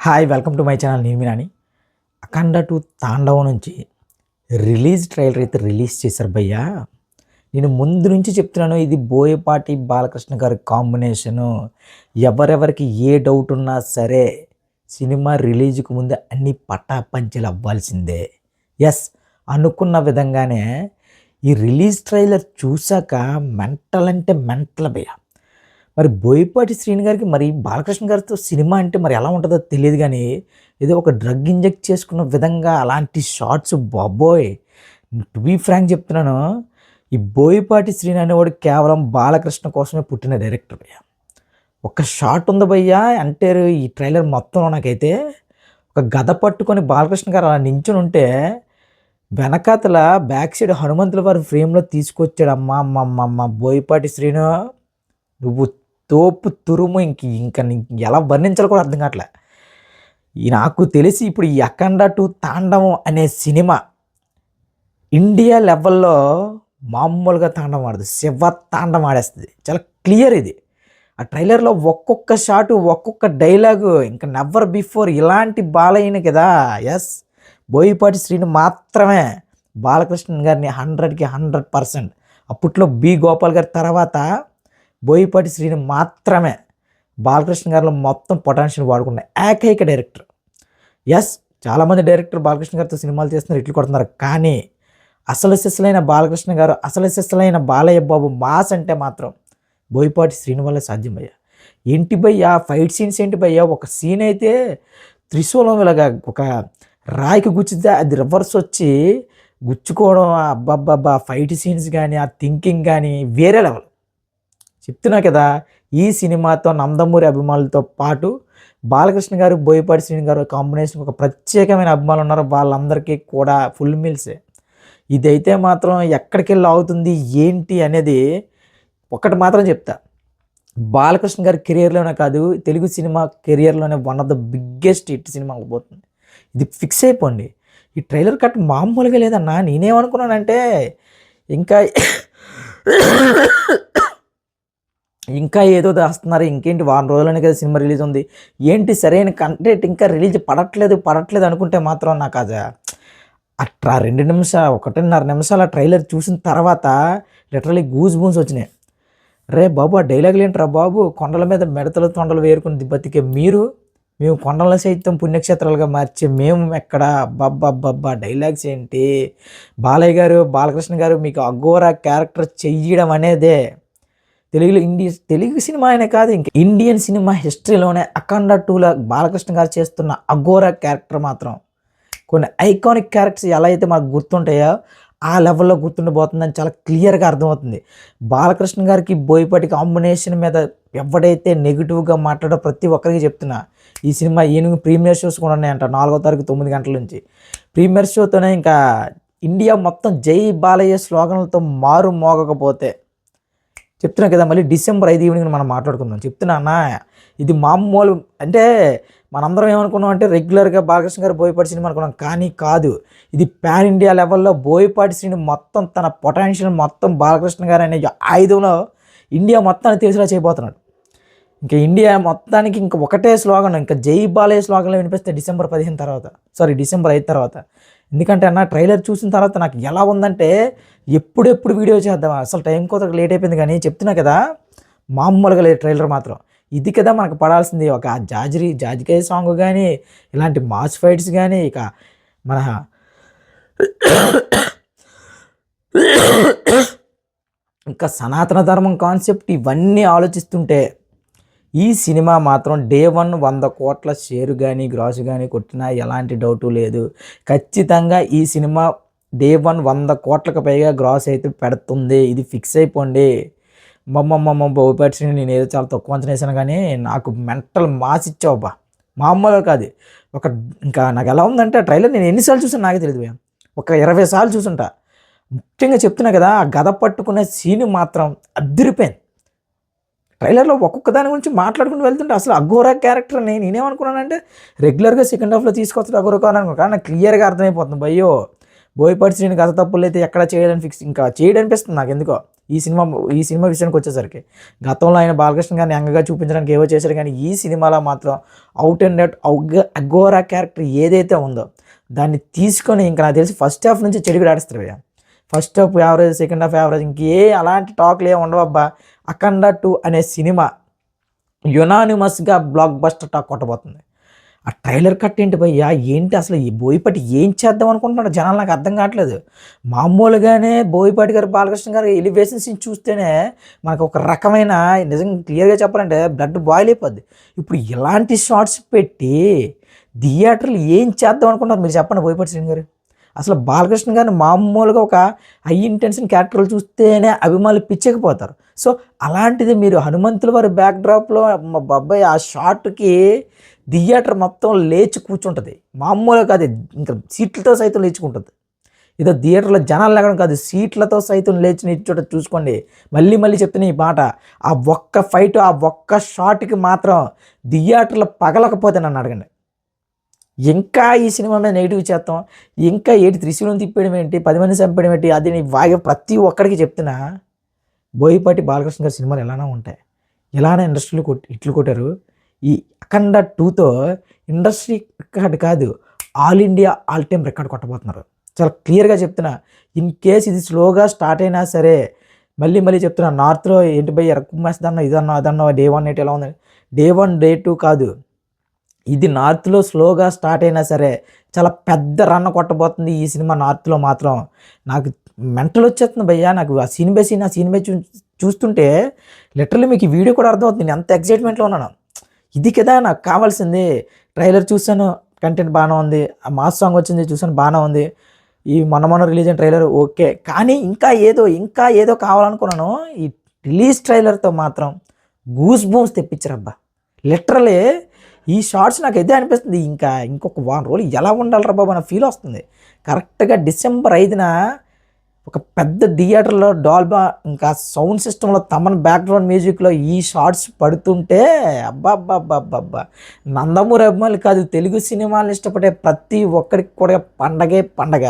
Hi welcome to my channel. నేను మీ నాని. అఖండ 2 తాండవం నుంచి ట్రైలర్ అయితే రిలీజ్ చేశారు భయ్యా. నేను ముందు నుంచి చెప్తున్నాను, ఇది బోయపాటి బాలకృష్ణ గారి కాంబినేషను. ఎవరెవరికి ఏ డౌట్ ఉన్నా సరే సినిమా రిలీజ్కు ముందు అన్ని పటాపంచలు అవ్వాల్సిందే. ఎస్, అనుకున్న విధంగానే ఈ రిలీజ్ ట్రైలర్ చూశాక మెంటల్ అంటే మెంటల్ భయ్యా. మరి బోయపాటి శ్రీను గారికి మరి బాలకృష్ణ గారితో సినిమా అంటే మరి ఎలా ఉంటుందో తెలియదు, కానీ ఏదో ఒక డ్రగ్ ఇంజెక్ట్ చేసుకున్న విధంగా అలాంటి షార్ట్స్ బాబోయ్. టు బీ ఫ్రాంక్ చెప్తున్నాను, ఈ బోయపాటి శ్రీను అనేవాడు కేవలం బాలకృష్ణ కోసమే పుట్టిన డైరెక్టర్ భయ్యా. ఒక షాట్ ఉంది భయ్యా అంటే ఈ ట్రైలర్ మొత్తంలో నాకైతే ఒక గద పట్టుకొని బాలకృష్ణ గారు అలా నించుని ఉంటే వెనకాతల బ్యాక్ సైడ్ హనుమంతుల వారి ఫ్రేమ్లో తీసుకొచ్చాడు. అమ్మ బోయపాటి శ్రీను, నువ్వు తోపు తురుము. ఇంకా ఎలా వర్ణించాలో కూడా అర్థం కావట్లే. నాకు తెలిసి ఇప్పుడు ఈ అఖండ 2 తాండవం అనే సినిమా ఇండియా లెవెల్లో మామూలుగా తాండవం ఆడదు, శివ తాండవం ఆడేస్తుంది. చాలా క్లియర్ ఇది. ఆ ట్రైలర్లో ఒక్కొక్క షాటు, ఒక్కొక్క డైలాగు ఇంకా నెవర్ బిఫోర్ ఇలాంటి బాలయ్యని కదా. ఎస్, బోయపాటి శ్రీను మాత్రమే బాలకృష్ణ గారిని 100కి 100%. అప్పట్లో బి గోపాల్ గారి తర్వాత బోయపాటి శ్రీను మాత్రమే బాలకృష్ణ గారిలో మొత్తం పొటెన్షియల్ వాడుకున్న ఏకైక డైరెక్టర్. ఎస్, చాలామంది డైరెక్టర్ బాలకృష్ణ గారితో సినిమాలు చేస్తున్నారు, ఇట్లు కొడుతున్నారు, కానీ అసలు సిస్సులైన బాలకృష్ణ గారు, అసలు సిస్సులైన బాలయ్య బాబు మాస్ అంటే మాత్రం బోయపాటి శ్రీను వల్ల సాధ్యం భయ్యా. ఏంటి భయ్యా ఫైట్ సీన్స్ ఏంటి భయ్యా. ఒక సీన్ అయితే త్రిశూలం ఇలాగా ఒక రాయికి గుచ్చితే అది రివర్స్ వచ్చి గుచ్చుకోవడం, అబ్బబ్బబ్బా ఫైట్ సీన్స్ కానీ ఆ థింకింగ్ కానీ వేరే లెవెల్. చెప్తున్నా కదా, ఈ సినిమాతో నందమూరి అభిమానులతో పాటు బాలకృష్ణ గారు, బోయపాటి శ్రీను గారు కాంబినేషన్ ఒక ప్రత్యేకమైన అభిమానులు ఉన్నారు. వాళ్ళందరికీ కూడా ఫుల్ మీల్సే. ఇదైతే మాత్రం ఎక్కడికి వెళ్ళి అవుతుంది ఏంటి అనేది ఒకటి మాత్రం చెప్తా, బాలకృష్ణ గారి కెరియర్లోనే కాదు తెలుగు సినిమా కెరియర్లోనే one of the biggest hit cinema అవ్వబోతుంది. ఇది ఫిక్స్ అయిపోండి. ఈ ట్రైలర్ కట్ మామూలుగా లేదన్నా. నేనేమనుకున్నానంటే ఇంకా ఏదో దాస్తున్నారు, ఇంకేంటి వారం రోజులనే కదా సినిమా రిలీజ్ ఉంది, ఏంటి సరైన కంటెంట్ ఇంకా రిలీజ్ పడట్లేదు అనుకుంటే మాత్రం నాకు అది అట్లా 2 నిమిషాలు 1.5 నిమిషాల ట్రైలర్ చూసిన తర్వాత లిటరలీ గూస్ బూన్స్ వచ్చినాయి. రే బాబు, ఆ డైలాగులు ఏంట్రా బాబు, కొండల మీద మెడతలు తొండలు వేరుకుని బతికే మేము కొండల సైతం పుణ్యక్షేత్రాలుగా మార్చే మేము ఎక్కడ, బబ్బా డైలాగ్స్ ఏంటి. బాలయ్య గారు, బాలకృష్ణ గారు మీకు అఘోరా క్యారెక్టర్ చెయ్యడం అనేదే తెలుగు సినిమా అనే కాదు, ఇంకా ఇండియన్ సినిమా హిస్టరీలోనే అఖండ 2లో బాలకృష్ణ గారు చేస్తున్న అఘోరా క్యారెక్టర్ మాత్రం కొన్ని ఐకానిక్ క్యారెక్టర్స్ ఎలా అయితే మనకు గుర్తుంటాయో ఆ లెవెల్లో గుర్తుండిపోతుందని చాలా క్లియర్గా అర్థమవుతుంది. బాలకృష్ణ గారికి బోయపాటి కాంబినేషన్ మీద ఎవడైతే నెగిటివ్గా మాట్లాడో ప్రతి ఒక్కరికి చెప్తున్నా, ఈ సినిమా ఈయన ప్రీమియర్ షోస్ కూడా ఉన్నాయంట. 4వ తారీఖు 9 గంటల నుంచి ప్రీమియర్ షోతోనే ఇంకా ఇండియా మొత్తం జై బాలయ్య స్లోగన్లతో మారు మోగకపోతే చెప్తున్నా కదా, మళ్ళీ డిసెంబర్ 5 ఈవినింగ్ మనం మాట్లాడుకుందాం. చెప్తున్నా అన్న, ఇది మామూలు అంటే మనందరం ఏమనుకున్నాం అంటే రెగ్యులర్గా బాలకృష్ణ గారు బోయపాటి సినిమా అనుకున్నాం, కానీ కాదు. ఇది పాన్ ఇండియా లెవెల్లో బోయపాటి సినిమా మొత్తం తన పొటెన్షియల్ మొత్తం బాలకృష్ణ గారు అనే ఆయుధంలో ఇండియా మొత్తాన్ని తెలిసేలా చేయబోతున్నాడు. ఇంకా ఇండియా మొత్తానికి ఇంకా ఒకటే స్లోగన్, ఇంకా జై బాలయ్య స్లోగన్లో వినిపిస్తే డిసెంబర్ 5 తర్వాత. ఎందుకంటే అన్న ట్రైలర్ చూసిన తర్వాత నాకు ఎలా ఉందంటే ఎప్పుడెప్పుడు వీడియో చేద్దాం, అసలు టైం కోసం లేట్ అయిపోయింది, కానీ చెప్తున్నా కదా మామూలుగా లేదు ట్రైలర్ మాత్రం. ఇది కదా మనకు పడాల్సింది, ఒక జాజికాయ సాంగ్ కానీ ఇలాంటి మాస్ ఫైట్స్ కానీ, ఇక మన ఇంకా సనాతన ధర్మం కాన్సెప్ట్ ఇవన్నీ ఆలోచిస్తుంటే ఈ సినిమా మాత్రం డే 1 100 కోట్ల షేరు కానీ గ్రాసు కానీ కొట్టినా ఎలాంటి డౌటు లేదు. ఖచ్చితంగా ఈ సినిమా డే 1 100 కోట్లకు పైగా గ్రాస్ అయితే పెడుతుంది. ఇది ఫిక్స్ అయిపోండి. బోయపాటి శ్రీని నేను ఏదో చాలా తక్కువ అంచనా వేసాను, కానీ నాకు మెంటల్ మాస్ ఇచ్చావు బా, మామూలుగా కాదు. ఇంకా నాకు ఎలా ఉందంటే ఆ ట్రైలర్ నేను ఎన్నిసార్లు చూసాను నాకే తెలియదు, ఒక 20 సార్లు చూసుంటా. ముఖ్యంగా చెప్తున్నా కదా, ఆ గద పట్టుకునే సీన్ మాత్రం అద్దరిపోయింది. ట్రైలర్లో ఒక్కొక్క దాని గురించి మాట్లాడుకుంటూ వెళ్తుంటే అసలు అఘోరా క్యారెక్టర్ నేనేమనుకున్నానంటే రెగ్యులర్గా సెకండ్ హాఫ్లో తీసుకొస్తాడు అఘోరా అనుకున్నాను, కానీ నాకు క్లియర్గా అర్థమైపోతుంది భయ్యో బోయపాటి శ్రీని గత తప్పులు అయితే ఎక్కడ చేయడానికి ఇంకా చేయడనిపిస్తుంది నాకు ఎందుకో. ఈ సినిమా విషయానికి వచ్చేసరికి గతంలో ఆయన బాలకృష్ణ గారిని యంగగా చూపించడానికి ఏవో చేశారు, కానీ ఈ సినిమాలో మాత్రం out and out Aghora character ఏదైతే ఉందో దాన్ని తీసుకొని ఇంకా నాకు తెలిసి ఫస్ట్ హాఫ్ నుంచి చెడుగుడు ఆడిస్తారు భయ్య. First half average, second half average, ఇంకే అలాంటి టాక్లు ఏమి ఉండవబ్బా. అఖండ 2 అనే సినిమా యునానిమస్గా బ్లాక్ బస్టర్ టాక్ కొట్టబోతుంది. ఆ ట్రైలర్ కట్ ఏంటి భయ్యా, ఏంటి అసలు ఈ బోయపాటి ఏం చేద్దాం అనుకుంటున్నాడు జనాలు, నాకు అర్థం కావట్లేదు. మామూలుగానే బోయపాటి గారు బాలకృష్ణ గారు ఎలివేషన్ సీన్ చూస్తేనే మనకు ఒక రకమైన నిజంగా క్లియర్గా చెప్పాలంటే బ్లడ్ బాయిల్ అయిపోద్ది. ఇప్పుడు ఇలాంటి షార్ట్స్ పెట్టి థియేటర్లు ఏం చేద్దాం అనుకుంటున్నారు మీరు చెప్పండి బోయపాటి శ్రీని గారు. అసలు బాలకృష్ణ గారిని మామూలుగా ఒక హై ఇంటెన్షన్ క్యారెక్టర్లు చూస్తేనే అభిమానులు పిచ్చకపోతారు. సో అలాంటిది మీరు హనుమంతుల వారి బ్యాక్డ్రాప్లో బాబాయ్ ఆ షార్ట్కి థియేటర్ మొత్తం లేచి కూర్చుంటుంది. మామూలుగా కాదు, ఇంకా సీట్లతో సైతం లేచుకుంటుంది. ఏదో థియేటర్లో జనాలు లేకడం కాదు, సీట్లతో సైతం లేచి నిల్చోట చూసుకోండి. మళ్ళీ మళ్ళీ చెప్తున్నా ఈ మాట, ఆ ఒక్క ఫైట్, ఆ ఒక్క షాట్కి మాత్రం థియేటర్లు పగలకపోతే నన్ను అడగండి. ఇంకా ఈ సినిమా మీద నెగిటివ్ చేస్తాం, ఇంకా ఏంటి త్రిశూలం తిప్పేయడం ఏంటి, 10 మంది చంపేయడం ఏంటి, అది నీ వాగే ప్రతి ఒక్కడికి చెప్తున్నా. బోయపాటి బాలకృష్ణ గారి సినిమాలు ఎలానే ఉంటాయి, ఎలానే ఇండస్ట్రీలో హిట్లు కొట్టారు. ఈ అఖండ 2తో ఇండస్ట్రీ రికార్డ్ కాదు, all India all time record కొట్టబోతున్నారు. చాలా క్లియర్గా చెప్తున్నా. ఇన్ కేస్ ఇది స్లోగా స్టార్ట్ అయినా సరే, మళ్ళీ మళ్ళీ చెప్తున్నా, నార్త్లో ఏంటి భయ్ ఎరకుమ్మేస్తుందన్నా, ఇదన్నా అదన్నా, డే 1 ఏంటి ఎలా ఉంది, డే 1 డే 2 కాదు, ఇది నార్త్లో స్లోగా స్టార్ట్ అయినా సరే చాలా పెద్ద రన్ కొట్టబోతుంది ఈ సినిమా. నార్త్లో మాత్రం నాకు మెంటల్ వచ్చేస్తుంది భయ్యా. నాకు ఆ సీన్ బై చూస్తుంటే లిటరల్లీ మీకు ఈ వీడియో కూడా అర్థమవుతుంది నేను ఎంత ఎక్సైట్మెంట్లో ఉన్నాను. ఇది కదా నాకు కావాల్సింది. ట్రైలర్ చూసాను, కంటెంట్ బాగానే ఉంది, ఆ మాస్ సాంగ్ వచ్చింది చూసాను, బాగానే ఉంది. ఈ మొన్న రిలీజ్ అయిన ట్రైలర్ ఓకే, కానీ ఇంకా ఏదో కావాలనుకున్నాను. ఈ రిలీజ్ ట్రైలర్తో మాత్రం గూస్ బూమ్స్ తెప్పించారబ్బా. లిటరల్లీ ఈ షార్ట్స్ నాకు ఇదే అనిపిస్తుంది, ఇంకొక 1 రోజులు ఎలా ఉండాలిరా బాబు అన్న ఫీల్ వస్తుంది. కరెక్ట్గా డిసెంబర్ 5న ఒక పెద్ద థియేటర్లో డాల్బా ఇంకా సౌండ్ సిస్టంలో తమన్ బ్యాక్గ్రౌండ్ మ్యూజిక్లో ఈ షార్ట్స్ పడుతుంటే అబ్బా నందమూరి అభిమానులు కాదు, తెలుగు సినిమాలను ఇష్టపడే ప్రతి ఒక్కరికి కూడా పండగ.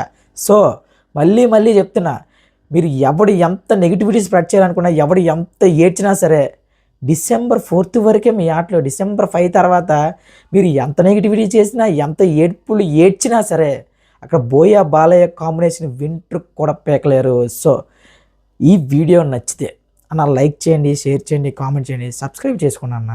సో మళ్ళీ చెప్తున్నా, మీరు ఎవడు ఎంత నెగిటివిటీ స్ప్రెడ్ చేయాలనుకున్నా, ఎవడు ఎంత ఏడ్చినా సరే డిసెంబర్ 4th వరకే మీ ఆటలో. డిసెంబర్ 5 తర్వాత మీరు ఎంత నెగిటివిటీ చేసినా, ఎంత ఏడ్పులు ఏడ్చినా సరే అక్కడ బోయ బాలయ్య కాంబినేషన్ వెంట్రుకు కూడా పేకలేరు. సో ఈ వీడియో నచ్చితే అన్న లైక్ చేయండి, షేర్ చేయండి, కామెంట్ చేయండి, సబ్స్క్రైబ్ చేసుకోండి అన్న.